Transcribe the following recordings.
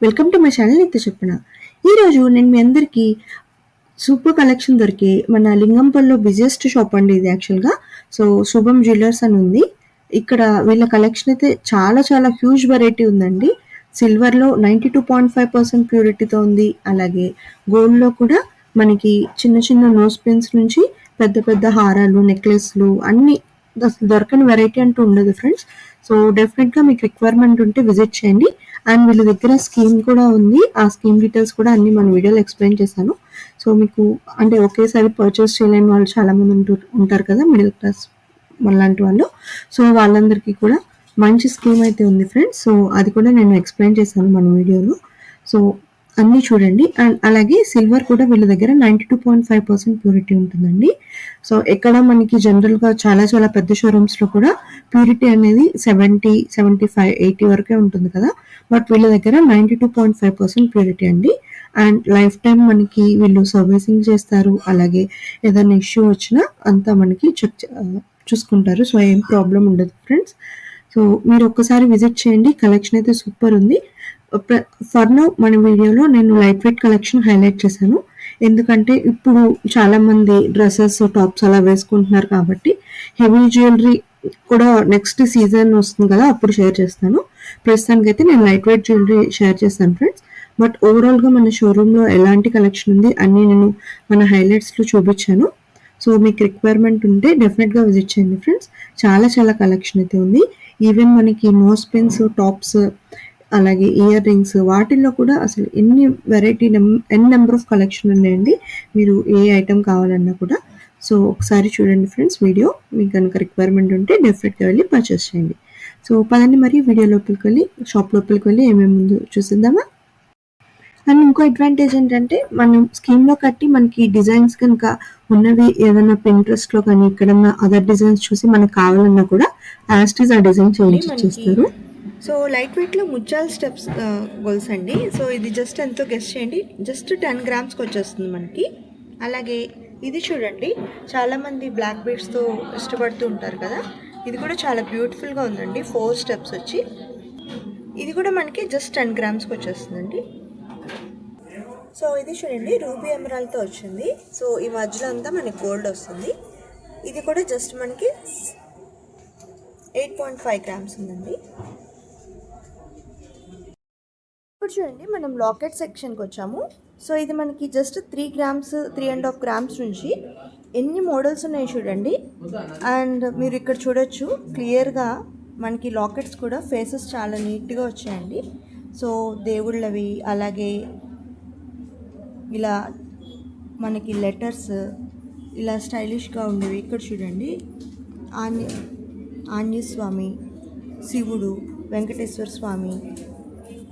Welcome to my channel నిత్య చెప్పిన. ఈరోజు నేను మీ అందరికీ సూపర్ కలెక్షన్ దొరికే మన లింగంపల్లిలో బిజియెస్ట్ షాప్ అండి ఇది యాక్చువల్గా. సో శుభం జ్యువెలర్స్ అని ఉంది. ఇక్కడ వీళ్ళ కలెక్షన్ అయితే చాలా చాలా హ్యూజ్ వెరైటీ ఉందండి. సిల్వర్లో 92.5% ప్యూరిటీతో ఉంది. అలాగే గోల్డ్లో కూడా మనకి చిన్న చిన్న నోస్ పిన్స్ నుంచి పెద్ద పెద్ద హారాలు, నెక్లెస్లు అన్ని అసలు దొరకని వెరైటీ అంటూ ఉండదు ఫ్రెండ్స్. సో డెఫినెట్గా మీకు రిక్వైర్మెంట్ ఉంటే విజిట్ చేయండి. అండ్ వీళ్ళ దగ్గర స్కీమ్ కూడా ఉంది. ఆ స్కీమ్ డీటెయిల్స్ కూడా అన్ని మన వీడియోలో ఎక్స్ప్లెయిన్ చేశాను. సో మీకు అంటే ఒకేసారి పర్చేస్ చేయలేని వాళ్ళు చాలామంది ఉంటారు కదా, మిడిల్ క్లాస్ మనలాంటి వాళ్ళు. సో వాళ్ళందరికీ కూడా మంచి స్కీమ్ అయితే ఉంది ఫ్రెండ్స్. సో అది కూడా నేను ఎక్స్ప్లెయిన్ చేశాను మన వీడియోలో. సో అన్నీ చూడండి. అండ్ అలాగే సిల్వర్ కూడా వీళ్ళ దగ్గర 92.5% ప్యూరిటీ ఉంటుందండి. సో ఎక్కడ మనకి జనరల్గా చాలా చాలా పెద్ద షోరూమ్స్లో కూడా ప్యూరిటీ అనేది 70, 75, 80 వరకే ఉంటుంది కదా. బట్ వీళ్ళ దగ్గర 92.5% ప్యూరిటీ అండి. అండ్ లైఫ్ టైం మనకి వీళ్ళు సర్వీసింగ్ చేస్తారు. అలాగే ఏదైనా ఇష్యూ వచ్చినా అంతా మనకి చూసుకుంటారు. సో ఏం ప్రాబ్లం ఉండదు ఫ్రెండ్స్. సో మీరు ఒక్కసారి విజిట్ చేయండి. కలెక్షన్ అయితే సూపర్ ఉంది. ఫర్ నౌ మన వీడియోలో నేను లైట్ వెయిట్ కలెక్షన్ హైలైట్ చేశాను. ఎందుకంటే ఇప్పుడు చాలామంది డ్రెస్సెస్, టాప్స్ అలా వేసుకుంటున్నారు కాబట్టి హెవీ జ్యువెలరీ కూడా నెక్స్ట్ సీజన్ వస్తుంది కదా, అప్పుడు షేర్ చేస్తాను. ప్రస్తుతానికైతే నేను లైట్ వెయిట్ జ్యువెలరీ షేర్ చేస్తాను ఫ్రెండ్స్. బట్ ఓవరాల్గా మన షోరూంలో ఎలాంటి కలెక్షన్ ఉంది అన్నీ నేను మన హైలైట్స్లో చూపించాను. సో మీకు రిక్వైర్మెంట్ ఉంటే డెఫినెట్గా విజిట్ చేయండి ఫ్రెండ్స్. చాలా చాలా కలెక్షన్ అయితే ఉంది. ఈవెన్ మనకి నోస్ పిన్స్, టాప్స్, అలాగే ఇయర్ రింగ్స్ వాటిల్లో కూడా అసలు ఎన్ని వెరైటీ నెంబర్ ఆఫ్ కలెక్షన్ ఉన్నాయండి. మీరు ఏ ఐటెం కావాలన్నా కూడా. సో ఒకసారి చూడండి ఫ్రెండ్స్ వీడియో. మీకు కనుక రిక్వైర్మెంట్ ఉంటే డెఫినెట్గా వెళ్ళి పర్చేస్ చేయండి. సో పదండి మరి వీడియో లోపలికి వెళ్ళి, షాప్ లోపలికి వెళ్ళి ఏమేమి ముందు చూసిద్దామా. అండ్ ఇంకో అడ్వాంటేజ్ ఏంటంటే మనం స్కీమ్లో కట్టి మనకి డిజైన్స్ కనుక ఉన్నవి ఏదైనా పింట్రెస్ట్లో కానీ ఎక్కడన్నా అదర్ డిజైన్స్ చూసి మనకు కావాలన్నా కూడా యాస్టీస్ ఆ డిజైన్ చేస్తారు. సో లైట్ వెయిట్లో ముత్యాల స్టెప్స్ గొలుసు అండి. సో ఇది జస్ట్ ఎంతో గెస్ట్ చేయండి. జస్ట్ 10 గ్రామ్స్కి వచ్చేస్తుంది మనకి. అలాగే ఇది చూడండి, చాలామంది బ్లాక్ బీడ్స్తో ఇష్టపడుతూ ఉంటారు కదా. ఇది కూడా చాలా బ్యూటిఫుల్గా ఉందండి. 4 స్టెప్స్ వచ్చి ఇది కూడా మనకి జస్ట్ 10 గ్రామ్స్కి వచ్చేస్తుందండి. సో ఇది చూడండి, రూబీ ఎమరాల్డ్తో వచ్చింది. సో ఈ మధ్యలో అంతా మనకి గోల్డ్ వస్తుంది. ఇది కూడా జస్ట్ మనకి 8.5 గ్రామ్స్ ఉందండి. ఇప్పుడు చూడండి, మనం లాకెట్ సెక్షన్కి వచ్చాము. సో ఇది మనకి జస్ట్ 3 గ్రామ్స్, 3.5 గ్రామ్స్ నుంచి ఎన్ని మోడల్స్ ఉన్నాయో చూడండి. అండ్ మీరు ఇక్కడ చూడొచ్చు క్లియర్గా మనకి లాకెట్స్ కూడా ఫేసెస్ చాలా నీట్గా వచ్చాయండి. సో దేవుళ్ళవి, అలాగే ఇలా మనకి లెటర్స్ ఇలా స్టైలిష్గా ఉండేవి. ఇక్కడ చూడండి, ఆంజనేయ స్వామి, శివుడు, వెంకటేశ్వర స్వామి.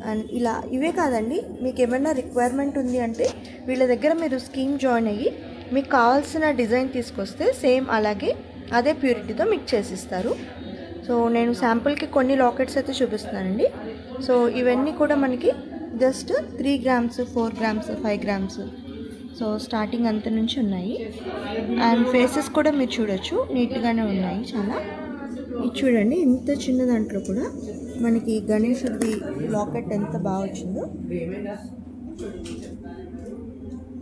అండ్ ఇలా ఇవే కాదండి, మీకు ఏమైనా రిక్వైర్మెంట్ ఉంది అంటే వీళ్ళ దగ్గర మీరు స్కీమ్ జాయిన్ అయ్యి మీకు కావాల్సిన డిజైన్ తీసుకొస్తే సేమ్ అలాగే అదే ప్యూరిటీతో మీకు చేసిస్తారు. సో నేను శాంపుల్కి కొన్ని లాకెట్స్ అయితే చూపిస్తున్నానండి. సో ఇవన్నీ కూడా మనకి just 3 grams, 4 grams, 5 grams. So starting అంత నుంచి ఉన్నాయి. అండ్ ఫేసెస్ కూడా మీరు చూడొచ్చు, నీట్గానే ఉన్నాయి చాలా. ఇది చూడండి, ఇంత చిన్న దాంట్లో కూడా మనకి గణేశుడి లాకెట్ ఎంత బాగా వచ్చిందో.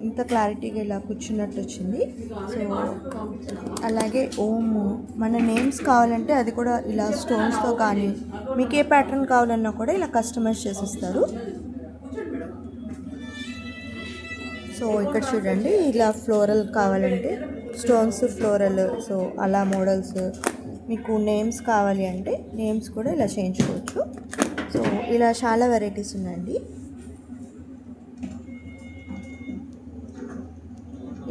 ఇంత క్లారిటీగా ఇలా కూర్చున్నట్టు వచ్చింది. సో అలాగే ఓము, మన నేమ్స్ కావాలంటే అది కూడా ఇలా స్టోన్స్తో కానీ మీకు ఏ ప్యాటర్న్ కావాలన్నా కూడా ఇలా కస్టమైజ్ చేసిస్తారు. సో ఇక్కడ చూడండి, ఇలా ఫ్లోరల్ కావాలంటే స్టోన్స్ ఫ్లోరల్, సో అలా మోడల్స్. మీకు నేమ్స్ కావాలి అంటే నేమ్స్ కూడా ఇలా చేయించుకోవచ్చు. సో ఇలా చాలా వెరైటీస్ ఉన్నాయండి.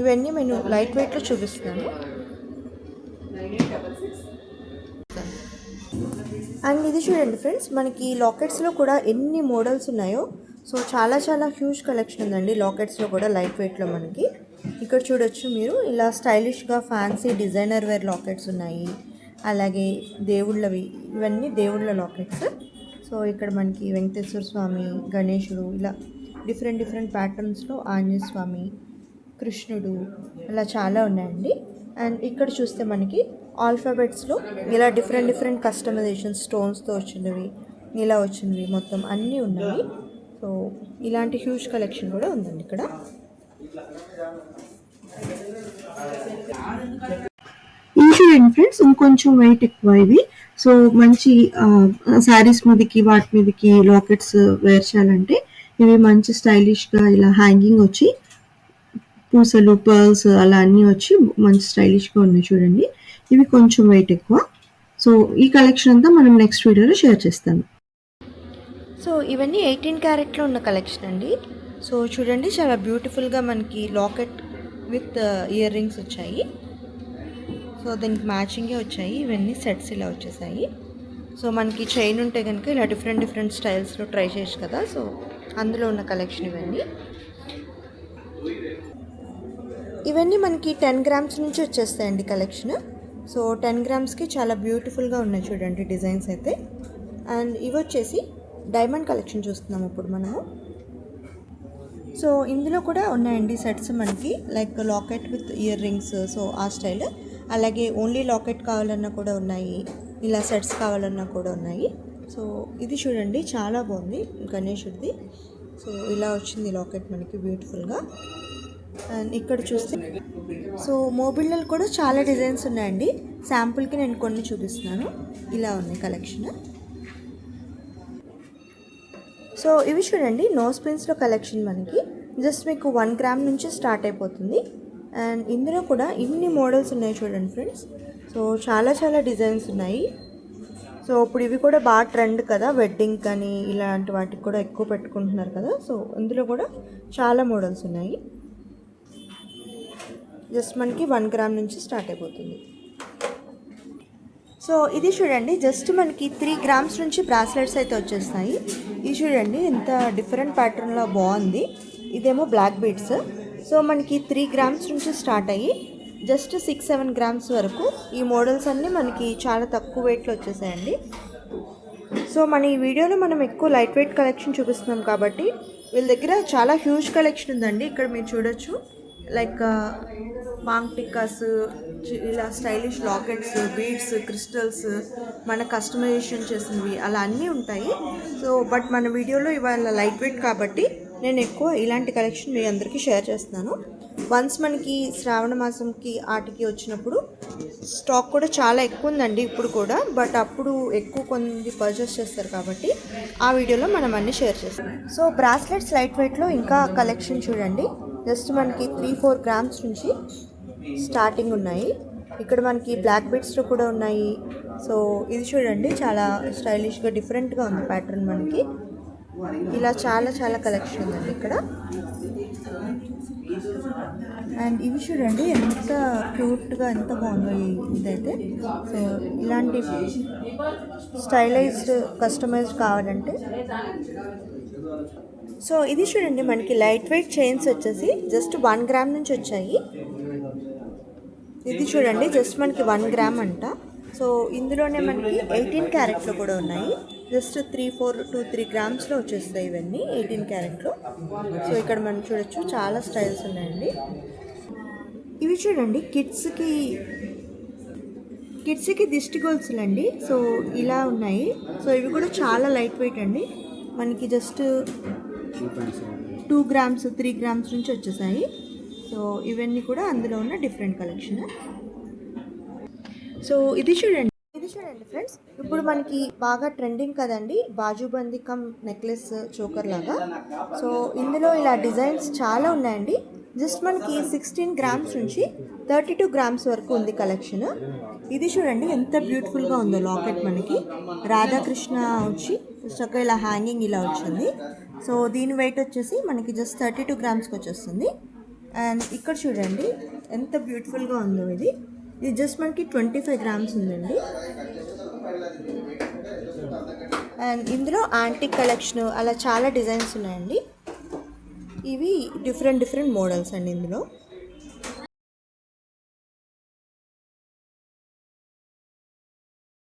ఇవన్నీ నేను లైట్ వెయిట్లో చూపిస్తున్నాను. అండ్ ఇది చూడండి ఫ్రెండ్స్, మనకి లాకెట్స్లో కూడా ఎన్ని మోడల్స్ ఉన్నాయో. సో చాలా చాలా హ్యూజ్ కలెక్షన్ ఉందండి లాకెట్స్లో కూడా లైట్ వెయిట్లో మనకి. ఇక్కడ చూడొచ్చు మీరు, ఇలా స్టైలిష్గా ఫ్యాన్సీ డిజైనర్ వేర్ లాకెట్స్ ఉన్నాయి. అలాగే దేవుళ్ళవి, ఇవన్నీ దేవుళ్ళ లాకెట్స్. సో ఇక్కడ మనకి వెంకటేశ్వర స్వామి, గణేశుడు, ఇలా డిఫరెంట్ డిఫరెంట్ ప్యాటర్న్స్లో ఆంజనేయ స్వామి, కృష్ణుడు, ఇలా చాలా ఉన్నాయండి. అండ్ ఇక్కడ చూస్తే మనకి ఆల్ఫాబెట్స్లో ఇలా డిఫరెంట్ డిఫరెంట్ కస్టమైజేషన్ స్టోన్స్తో వచ్చినవి, ఇలా వచ్చినవి మొత్తం అన్నీ ఉన్నాయి. సో ఇలాంటి హ్యూజ్ కలెక్షన్ కూడా ఉందండి ఇక్కడ. ఇవి చూడండి ఫ్రెండ్స్, ఇంకొంచెం వెయిట్ ఎక్కువ ఇవి. సో మంచి శారీస్ మీదకి వాటి మీదకి లాకెట్స్ వేర్ చేయాలంటే ఇవి మంచి స్టైలిష్గా ఇలా హ్యాంగింగ్ వచ్చి పూసలు పర్ల్స్ అలా అన్నీ వచ్చి మంచి స్టైలిష్గా ఉన్నాయి చూడండి. ఇవి కొంచెం వెయిట్ ఎక్కువ. సో ఈ కలెక్షన్ అంతా మనం నెక్స్ట్ వీడియోలో షేర్ చేస్తాను. సో ఇవన్నీ 18 క్యారెట్లో ఉన్న కలెక్షన్ అండి. సో చూడండి, చాలా బ్యూటిఫుల్గా మనకి లాకెట్ విత్ ఇయర్ రింగ్స్ వచ్చాయి. సో దీనికి మ్యాచింగే వచ్చాయి. ఇవన్నీ సెట్స్ ఇలా వచ్చేసాయి. సో మనకి చైన్ ఉంటే కనుక ఇలా డిఫరెంట్ స్టైల్స్లో ట్రై చేయొచ్చు కదా. సో అందులో ఉన్న కలెక్షన్ ఇవన్నీ మనకి 10 గ్రామ్స్ నుంచి వచ్చేస్తాయండి కలెక్షన్. సో 10 గ్రామ్స్కి చాలా బ్యూటిఫుల్గా ఉన్నాయి చూడండి డిజైన్స్ అయితే. అండ్ ఇవి వచ్చేసి డైమండ్ కలెక్షన్ చూస్తున్నాము ఇప్పుడు మనము. సో ఇందులో కూడా ఉన్నాయండి సెట్స్ మనకి, like locket with ear rings, so ఆ స్టైల్. అలాగే ఓన్లీ లాకెట్ కావాలన్నా కూడా ఉన్నాయి, ఇలా సెట్స్ కావాలన్నా కూడా ఉన్నాయి. సో ఇది చూడండి, చాలా బాగుంది గణేషుడిది. సో ఇలా వచ్చింది లాకెట్ మనకి బ్యూటిఫుల్గా. అండ్ ఇక్కడ చూస్తే సో మోబిళ్ళలు కూడా చాలా డిజైన్స్ ఉన్నాయండి. శాంపుల్కి నేను కొన్ని చూపిస్తున్నాను. ఇలా ఉన్నాయి కలెక్షన్. సో ఇవి చూడండి, నోస్ పిన్స్లో కలెక్షన్ మనకి జస్ట్ మీకు 1 గ్రామ్ నుంచి స్టార్ట్ అయిపోతుంది. అండ్ ఇందులో కూడా ఇన్ని మోడల్స్ ఉన్నాయి చూడండి ఫ్రెండ్స్. సో చాలా డిజైన్స్ ఉన్నాయి. సో ఇప్పుడు ఇవి కూడా బాగా ట్రెండ్ కదా, వెడ్డింగ్ కానీ ఇలాంటి వాటికి కూడా ఎక్కువ పెట్టుకుంటున్నారు కదా. సో ఇందులో కూడా చాలా మోడల్స్ ఉన్నాయి. జస్ట్ మనకి 1 గ్రామ్ నుంచి స్టార్ట్ అయిపోతుంది. సో ఇది చూడండి, జస్ట్ మనకి 3 గ్రామ్స్ నుంచి బ్రాస్లెట్స్ అయితే వచ్చేస్తాయి. ఇది చూడండి, ఎంత డిఫరెంట్ ప్యాటర్న్లో బాగుంది. ఇదేమో బ్లాక్ బీడ్స్. సో మనకి 3 గ్రామ్స్ నుంచి స్టార్ట్ అయ్యి జస్ట్ 6-7 గ్రామ్స్ వరకు ఈ మోడల్స్ అన్నీ మనకి చాలా తక్కువ వెయిట్లో వచ్చేసాయండి. సో మన ఈ వీడియోలో మనం ఎక్కువ లైట్ వెయిట్ కలెక్షన్ చూపిస్తున్నాం కాబట్టి వీళ్ళ దగ్గర చాలా హ్యూజ్ కలెక్షన్ ఉందండి. ఇక్కడ మీరు చూడొచ్చు, లైక్ మాంగ్ టిక్కాస్, ఇలా స్టైలిష్ లాకెట్స్, బీడ్స్, క్రిస్టల్స్, మన కస్టమైజేషన్ చేసినవి అలా అన్నీ ఉంటాయి. సో బట్ మన వీడియోలో ఇవాళ లైట్ వెయిట్ కాబట్టి నేను ఎక్కువ ఇలాంటి కలెక్షన్ మీ అందరికీ షేర్ చేస్తున్నాను. వన్స్ మనకి శ్రావణ మాసంకి ఆటికి వచ్చినప్పుడు స్టాక్ కూడా చాలా ఎక్కువ ఉందండి ఇప్పుడు కూడా. బట్ అప్పుడు ఎక్కువ కొంది పర్చేస్ చేస్తారు కాబట్టి ఆ వీడియోలో మనం అన్నీ షేర్ చేస్తాం. సో బ్రాస్లెట్స్ లైట్ వెయిట్లో ఇంకా కలెక్షన్ చూడండి, జస్ట్ మనకి 3-4 గ్రామ్స్ నుంచి స్టార్టింగ్ ఉన్నాయి. ఇక్కడ మనకి బ్లాక్ బీడ్స్లో కూడా ఉన్నాయి. సో ఇది చూడండి, చాలా స్టైలిష్గా డిఫరెంట్గా ఉంది ప్యాటర్న్ మనకి. ఇలా చాలా కలెక్షన్ ఉందండి ఇక్కడ. అండ్ ఇవి చూడండి, ఎంత క్యూట్గా ఎంత బాగుందో ఇదైతే. సో ఇలాంటి స్టైలైజ్డ్ కస్టమైజ్డ్ కావాలంటే. సో ఇది చూడండి, మనకి లైట్ వెయిట్ చైన్స్ వచ్చేసి జస్ట్ 1 గ్రామ్ నుంచి వచ్చాయి. ఇది చూడండి, జస్ట్ మనకి 1 గ్రామ్ అంట. సో ఇందులోనే మనకి 18 క్యారెట్లో కూడా ఉన్నాయి. జస్ట్ 2-3 గ్రామ్స్లో వచ్చేస్తాయి ఇవన్నీ 18 క్యారెట్లో. సో ఇక్కడ మనం చూడొచ్చు, చాలా స్టైల్స్ ఉన్నాయండి. ఇవి చూడండి, కిడ్స్కి దిష్టి గోల్స్లు అండి. సో ఇలా ఉన్నాయి. సో ఇవి కూడా చాలా లైట్ వెయిట్ అండి. మనకి జస్ట్ 2 గ్రామ్స్ 3 గ్రామ్స్ నుంచి వచ్చేసాయి. సో ఇవన్నీ కూడా అందులో ఉన్న డిఫరెంట్ కలెక్షన్. సో ఇది చూడండి ఫ్రెండ్స్, ఇప్పుడు మనకి బాగా ట్రెండింగ్ కదండి బాజుబందీ కమ్ నెక్లెస్ చోకర్ లాగా. సో ఇందులో ఇలా డిజైన్స్ చాలా ఉన్నాయండి. జస్ట్ మనకి 16 గ్రామ్స్ నుంచి 32 గ్రామ్స్ వరకు ఉంది కలెక్షన్. ఇది చూడండి, ఎంత బ్యూటిఫుల్గా ఉందో లాకెట్. మనకి రాధాకృష్ణ వచ్చి చక్కగా ఇలా హ్యాంగింగ్ ఇలా వచ్చింది. సో దీని వెయిట్ వచ్చేసి మనకి జస్ట్ 32 గ్రామ్స్కి వచ్చేస్తుంది. అండ్ ఇక్కడ చూడండి, ఎంత బ్యూటిఫుల్గా ఉందో ఇది జస్ట్ మనకి 25 గ్రామ్స్ ఉందండి. అండ్ ఇందులో యాంటిక్ కలెక్షన్ అలా చాలా డిజైన్స్ ఉన్నాయండి. ఇవి డిఫరెంట్ మోడల్స్ అండి. ఇందులో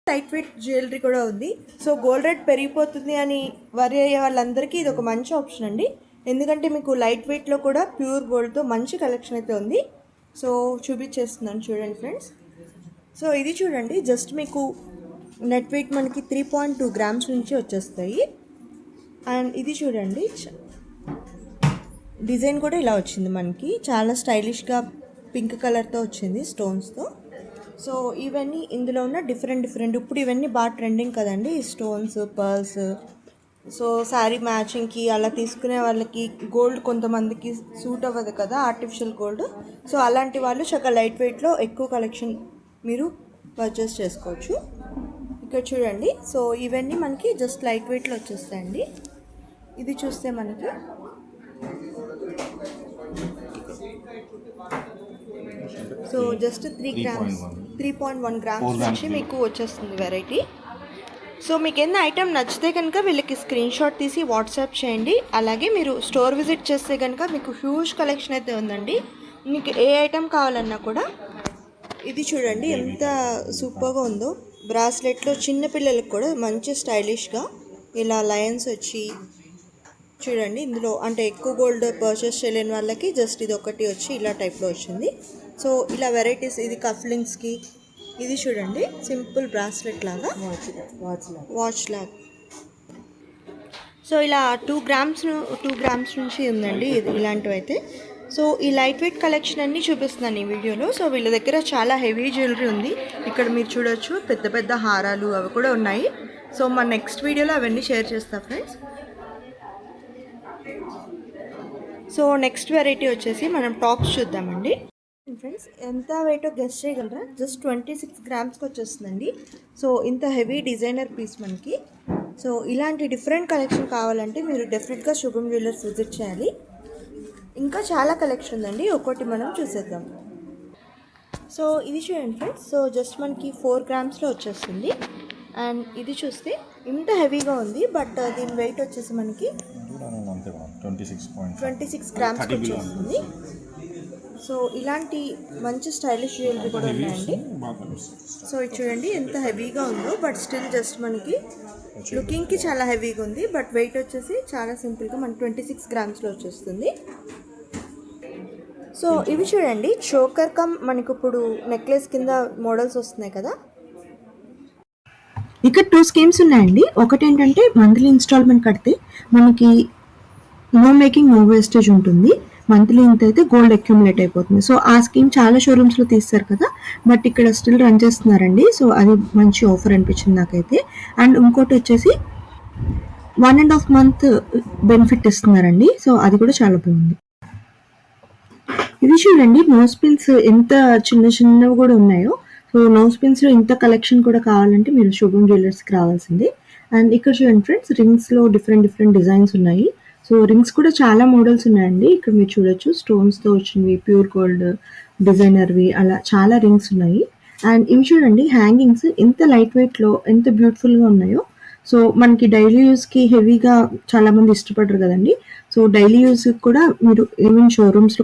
లైట్ వెయిట్ జ్యువెలరీ కూడా ఉంది. సో గోల్డ్ రేట్ పెరిగిపోతుంది అని వరి అయ్యే వాళ్ళందరికీ ఇది ఒక మంచి ఆప్షన్ అండి. ఎందుకంటే మీకు లైట్ వెయిట్లో కూడా ప్యూర్ గోల్డ్తో మంచి కలెక్షన్ అయితే ఉంది. సో చూపించేస్తున్నాను చూడండి ఫ్రెండ్స్. సో ఇది చూడండి, జస్ట్ మీకు నెట్ వెయిట్ మనకి 3.2 గ్రామ్స్ నుంచి వచ్చేస్తాయి. అండ్ ఇది చూడండి, డిజైన్ కూడా ఇలా వచ్చింది మనకి, చాలా స్టైలిష్గా పింక్ కలర్తో వచ్చింది స్టోన్స్తో. సో ఇవన్నీ ఇందులో ఉన్న డిఫరెంట్ ఇప్పుడు ఇవన్నీ బాగా ట్రెండింగ్ కదండి, ఈ స్టోన్స్, పర్ల్స్. సో శారీ మ్యాచింగ్కి అలా తీసుకునే వాళ్ళకి గోల్డ్ కొంతమందికి సూట్ అవ్వదు కదా, ఆర్టిఫిషియల్ గోల్డ్. సో అలాంటి వాళ్ళు చక్కగా లైట్ వెయిట్లో ఎక్కువ కలెక్షన్ మీరు పర్చేస్ చేసుకోవచ్చు. ఇక్కడ చూడండి, సో ఇవన్నీ మనకి జస్ట్ లైట్ వెయిట్లో వచ్చేస్తాయండి. ఇది చూస్తే మనకి సో జస్ట్ 3.1 గ్రామ్స్ నుంచి మీకు వచ్చేస్తుంది వెరైటీ. సో మీకు ఏదైనా ఐటెం నచ్చితే కనుక వీళ్ళకి స్క్రీన్ షాట్ తీసి వాట్సాప్ చేయండి. అలాగే మీరు స్టోర్ విజిట్ చేస్తే కనుక మీకు హ్యూజ్ కలెక్షన్ అయితే ఉందండి. మీకు ఏ ఐటెం కావాలన్నా కూడా. ఇది చూడండి ఎంత సూపర్గా ఉందో, బ్రాస్లెట్లో చిన్నపిల్లలకు కూడా మంచి స్టైలిష్గా ఇలా లయన్స్ వచ్చి చూడండి. ఇందులో అంటే ఎక్కువ గోల్డ్ పర్చేస్ చేయలేని వాళ్ళకి జస్ట్ ఇది ఒకటి వచ్చి ఇలా టైప్లో వచ్చింది. సో ఇలా వెరైటీస్, ఇది కఫ్లింగ్స్కి. ఇది చూడండి సింపుల్ బ్రాస్లెట్ లాగా, వాచ్ లాగా. సో ఇలా 2 గ్రామ్స్ నుంచి ఉందండి ఇది, ఇలాంటివి అయితే. సో ఈ లైట్ వెయిట్ కలెక్షన్ అన్నీ చూపిస్తున్నాను ఈ వీడియోలో. సో వీళ్ళ దగ్గర చాలా హెవీ జ్యువెలరీ ఉంది. ఇక్కడ మీరు చూడొచ్చు పెద్ద పెద్ద హారాలు అవి కూడా ఉన్నాయి. సో మన నెక్స్ట్ వీడియోలో అవన్నీ షేర్ చేస్తా ఫ్రెండ్స్. సో నెక్స్ట్ వెరైటీ వచ్చేసి మనం టాప్స్ చూద్దామండి. ఫ్రెండ్స్ ఎంత వెయిటో గెస్ట్ చేయగలరా? జస్ట్ 26 గ్రామ్స్కి వచ్చేస్తుందండి. సో ఇంత హెవీ డిజైనర్ పీస్ మనకి. సో ఇలాంటి డిఫరెంట్ కలెక్షన్ కావాలంటే మీరు డెఫినెట్గా శుభం జ్యువెలర్స్ విజిట్ చేయాలి. ఇంకా చాలా కలెక్షన్ ఉందండి, ఒక్కొక్కటి మనం చూసేద్దాం. సో ఇది చూడండి ఫ్రెండ్స్, సో జస్ట్ మనకి 4 గ్రామ్స్లో వచ్చేస్తుంది. అండ్ ఇది చూస్తే ఇంత హెవీగా ఉంది, బట్ దీని వెయిట్ వచ్చేసి మనకి 26 గ్రామ్స్కి వచ్చేస్తుంది. సో ఇలాంటి మంచి స్టైలిష్ జ్యువెలరీ కూడా ఉన్నాయండి. సో ఇది చూడండి ఎంత హెవీగా ఉందో, బట్ స్టిల్ జస్ట్ మనకి లుకింగ్కి చాలా హెవీగా ఉంది, బట్ వెయిట్ వచ్చేసి చాలా సింపుల్గా మనకి 26 గ్రామ్స్లో వచ్చేస్తుంది. సో ఇవి చూడండి, చోకర్ కమ్ మనకి ఇప్పుడు నెక్లెస్ కింద మోడల్స్ వస్తున్నాయి కదా. ఇక్కడ 2 స్కీమ్స్ ఉన్నాయండి. ఒకటి ఏంటంటే మంత్లీ ఇన్స్టాల్మెంట్ కడితే మనకి నో మేకింగ్ నో వేస్టేజ్ ఉంటుంది. మంత్లీ ఇంత అయితే గోల్డ్ అక్యుములేట్ అయిపోతుంది. సో ఆ స్కీమ్ చాలా షోరూమ్స్లో తీస్తారు కదా, బట్ ఇక్కడ స్టిల్ రన్ చేస్తున్నారండి. సో అది మంచి ఆఫర్ అనిపించింది నాకైతే. అండ్ ఇంకోటి వచ్చేసి 1.5 month బెనిఫిట్ ఇస్తున్నారండి. సో అది కూడా చాలా బాగుంది. ఇది చూడండి నోస్ పిన్స్ ఎంత చిన్నవి కూడా ఉన్నాయో. సో నోస్ పిన్స్లో ఇంత కలెక్షన్ కూడా కావాలంటే మీరు శుభం జ్యువెలర్స్కి రావాల్సింది. అండ్ ఇక్కడ చూడండి ఫ్రెండ్స్, రింగ్స్లో డిఫరెంట్ డిజైన్స్ ఉన్నాయి. సో రింగ్స్ కూడా చాలా మోడల్స్ ఉన్నాయండి. ఇక్కడ మీరు చూడొచ్చు స్టోన్స్తో వచ్చినవి, ప్యూర్ గోల్డ్, డిజైనర్వి, అలా చాలా రింగ్స్ ఉన్నాయి. అండ్ ఇవి చూడండి హ్యాంగింగ్స్ ఎంత లైట్ వెయిట్లో ఎంత బ్యూటిఫుల్గా ఉన్నాయో. సో మనకి డైలీ యూస్కి హెవీగా చాలామంది ఇష్టపడరు కదండి. సో డైలీ యూస్ కూడా మీరు ఈవెన్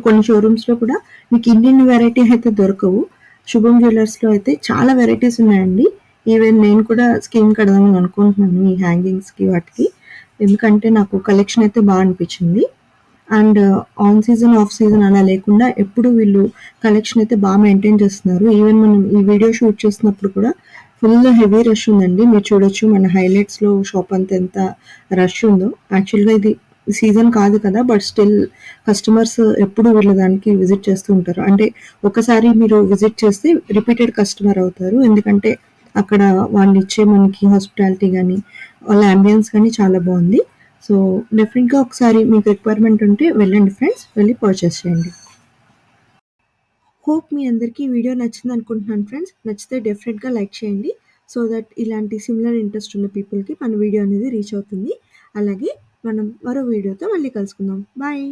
కొన్ని షోరూమ్స్లో కూడా మీకు ఇండియన్ వెరైటీ అయితే దొరకవు. శుభం జ్యువెలర్స్లో అయితే చాలా వెరైటీస్ ఉన్నాయండి. ఈవెన్ నేను కూడా స్కీమ్ కడదామని అనుకుంటున్నాను ఈ హ్యాంగింగ్స్కి వాటికి, ఎందుకంటే నాకు కలెక్షన్ అయితే బాగా అనిపించింది. And on season of season అలా లేకుండా ఎప్పుడు వీళ్ళు కలెక్షన్ అయితే బాగా మెయింటైన్ చేస్తున్నారు. ఈవెన్ మనం ఈ వీడియో షూట్ చేసినప్పుడు కూడా ఫుల్ హెవీ రష్ ఉందండి. మీరు చూడొచ్చు మన హైలైట్స్లో షాప్ అంతా ఎంత రష్ ఉందో. యాక్చువల్గా ఇది సీజన్ కాదు కదా, బట్ స్టిల్ కస్టమర్స్ ఎప్పుడు వీళ్ళ దానికి విజిట్ చేస్తూ ఉంటారు. అంటే ఒకసారి మీరు విజిట్ చేస్తే రిపీటెడ్ కస్టమర్ అవుతారు, ఎందుకంటే అక్కడ వాళ్ళు ఇచ్చే మనకి హాస్పిటాలిటీ కానీ వాళ్ళ అంబియన్స్ కానీ చాలా బాగుంది. సో డెఫినెట్గా ఒకసారి మీకు రిక్వైర్మెంట్ ఉంటే వెళ్ళండి ఫ్రెండ్స్, వెళ్ళి పర్చేస్ చేయండి. హోప్ మీ అందరికీ ఈ వీడియో నచ్చింది అనుకుంటున్నాను ఫ్రెండ్స్. నచ్చితే డెఫినెట్గా లైక్ చేయండి, సో దట్ ఇలాంటి సిమిలర్ ఇంట్రెస్ట్ ఉన్న పీపుల్కి మన వీడియో అనేది రీచ్ అవుతుంది. అలాగే మనం మరో వీడియోతో మళ్ళీ కలుసుకుందాం. బాయ్.